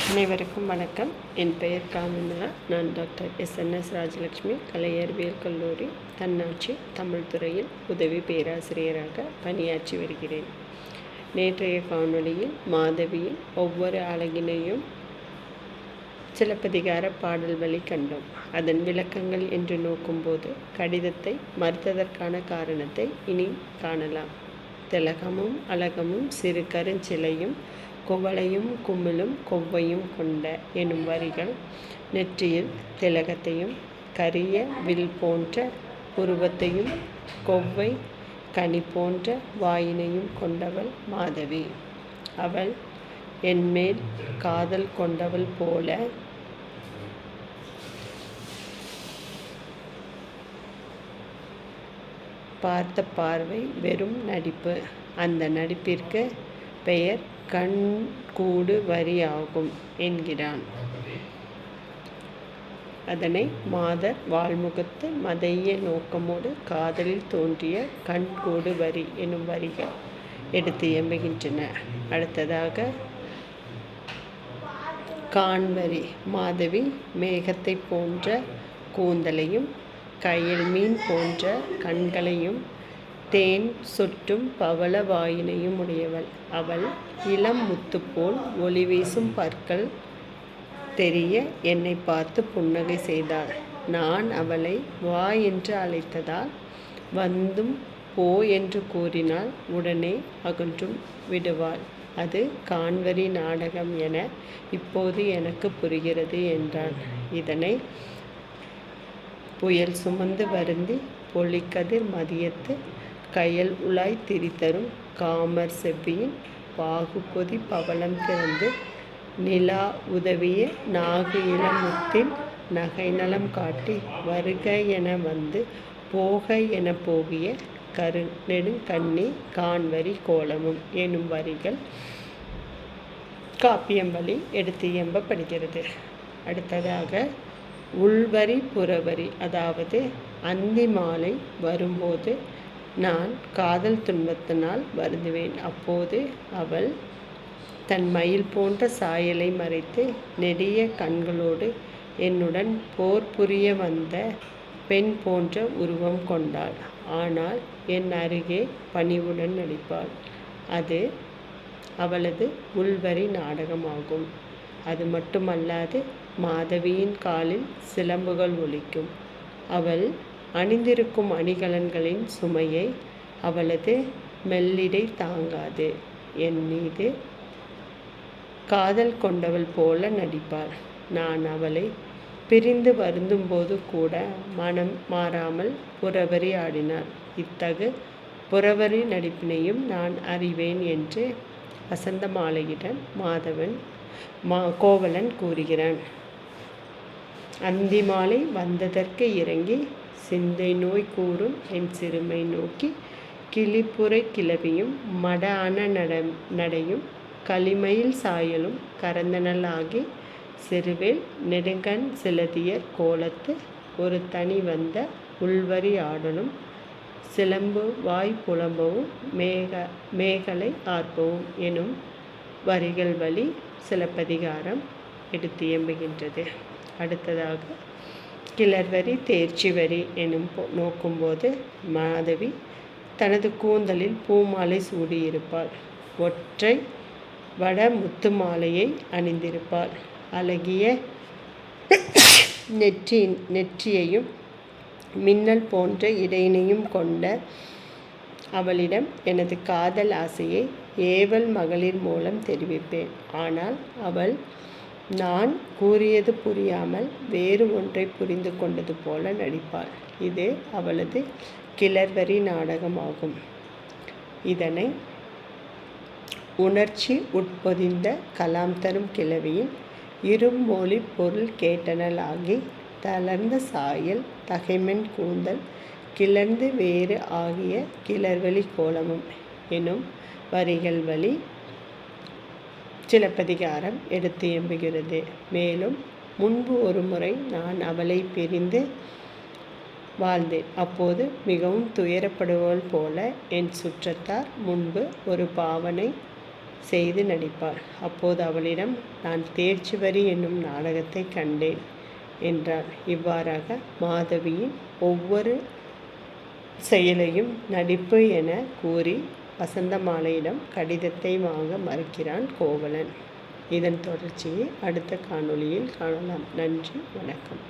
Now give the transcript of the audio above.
அனைவருக்கும் வணக்கம். என் பெயர் காமிமலா. நான் டாக்டர் எஸ்என்எஸ் ராஜலட்சுமி கலை அறிவியல் கல்லூரி தன்னாட்சி தமிழ் துறையில் உதவி பேராசிரியராக பணியாற்றி வருகிறேன். நேற்றைய காணொளியில் மாதவியின் ஒவ்வொரு அழகினையும் சிலப்பதிகார பாடல் வழி கண்டோம். அதன் விளக்கங்கள் என்று நோக்கும்போது கடிதத்தை மறுத்ததற்கான காரணத்தை இனி காணலாம். திலகமும் அழகமும் சிறு கருஞ்சிலையும் குவளையும் குமிழும் கொவ்வையும் கொண்ட எனும் வரிகள் நெற்றியில் திலகத்தையும் கரிய வில் போன்ற உருவத்தையும் கொவ்வை கனி போன்ற வாயினையும் கொண்டவள் மாதவி. அவள் என்மேல் காதல் கொண்டவள் போல பார்த்த பார்வை வெறும் நடிப்பு. அந்த நடிப்பிற்கு பெயர் கண் கூடு வரி ஆகும் என்கிறான். அதனை மாதர் வாழ்முகத்து மதைய நோக்கமோடு காதலில் தோன்றிய கண் கூடு வரி எனும் வரிகள் எடுத்து எம்புகின்றன. அடுத்ததாக காண்வரி. மாதவி மேகத்தை போன்ற கூந்தலையும் கயல் மீன் போன்ற கண்களையும் தேன் சொட்டும் பவள வாயினையும் உடையவள். அவள் இளம் முத்து போல் ஒளி வீசும் பற்கள் தெரிய என்னை பார்த்து புன்னகை செய்தாள். நான் அவளை வா என்று அழைத்ததால் வந்தும் போ என்று கூறினால் உடனே அகன்றும் விடுவாள். அது காண்வரி நாடகம் என இப்போது எனக்கு புரிகிறது என்றான். இதனை புயல் சுமந்து வருந்தி பொழிக்கதிர் மதியத்து கயல் உலாய் திரிதரும் காமர் செவ்வியின் பாகுபொதி பவளம் திறந்து நிலா உதவிய நாகு இளமுத்தில் நகை நலம் காட்டி வருக என வந்து போக என போகிய கரு நெடுங்கண்ணி காண்வரி கோலமும் எனும் வரிகள் காப்பியம் வழி எடுத்து எம்பப்படுகிறது. அடுத்ததாக உள்வரி புறவரி. அதாவது அந்தி மாலை வரும்போது நான் காதல் துன்பத்தினால் வருந்துவேன். அப்போது அவள் தன் மயில் போன்ற சாயலை மறைத்து நெடிய கண்களோடு என்னுடன் போர் புரிய வந்த பெண் போன்ற உருவம் கொண்டாள். ஆனால் என் அருகே பணிவுடன் நடிப்பாள். அது அவளது உள்வரி நாடகமாகும். அது மட்டுமல்லாது மாதவியின் காலில் சிலம்புகள் ஒலிக்கும். அவள் அணிந்திருக்கும் அணிகலன்களின் சுமையை அவளது மெல்லிடை தாங்காது. என் மீது காதல் கொண்டவள் போல நடிப்பாள். நான் அவளை பிரிந்து வருந்தும்போது கூட மனம் மாறாமல் புறவரி ஆடினாள். இத்தகு புறவரி நடிப்பினையும் நான் அறிவேன் என்று வசந்த மாலையிடம் கோவலன் கூறுகிறான். அந்தி மாலை வந்ததற்கு இறங்கி சிந்தை நோய் கூறும் என் சிறுமை நோக்கி கிளிப்புரை கிளவியும் மட அன நடையும் களிமயில் சாயலும் கரந்தனல் ஆகி சிறுவேல் நெடுங்கண் சிலதியர் கோலத்து ஒரு தனி வந்த உள்வரி ஆடலும் சிலம்பு வாய் புலம்பவும் மேகலை ஆர்ப்பவும் எனும் வரிகள் வழி சிலப்பதிகாரம் எடுத்து எம்புகின்றது. அடுத்ததாக கிளர்வரி தேர்ச்சி வரி எனும் நோக்கும்போது மாதவி தனது கூந்தலில் பூமாலை சூடியிருப்பாள். ஒற்றை வட முத்து மாலையை அணிந்திருப்பாள். அழகிய நெற்றியையும் மின்னல் போன்ற இடையினையும் கொண்ட அவளிடம் எனது காதல் ஆசையை ஏவல் மகளிர் மூலம் தெரிவிப்பேன். ஆனால் அவள் நான் கூறியது புரியாமல் வேறு ஒன்றை புரிந்து கொண்டது போல நடிப்பாள். இது அவளது கிளர்வரி நாடகமாகும். இதனை உணர்ச்சி உட்பொதிந்த கலாம் தரும் கிளவியின் இருமொழி பொருள் கேட்டனல் ஆகி தளர்ந்த சாயல் தகைமென் கூந்தல் கிளர்ந்து வேறு ஆகிய கிளர்வழி கோலமும் எனும் வரிகள் வழி சிலப்பதிகாரம் எடுத்து எம்புகிறது. மேலும் முன்பு ஒரு முறை நான் அவளை பிரிந்து வாழ்ந்தேன். அப்போது மிகவும் துயரப்படுவள் போல என் சுற்றத்தார் முன்பு ஒரு பாவனை செய்து நடிப்பார். அப்போது அவளிடம், நான் தேர்ச்சிவரி என்னும் நாடகத்தை கண்டேன் என்றார். இவ்வாறாக மாதவியின் ஒவ்வொரு செயலையும் நடிப்பு என கூறி வசந்தமாலையிடம் கடிதத்தை வாங்க மறுக்கிறான் கோவலன். இதன் தொடர்ச்சியை அடுத்த காணொளியில் காணலாம். நன்றி, வணக்கம்.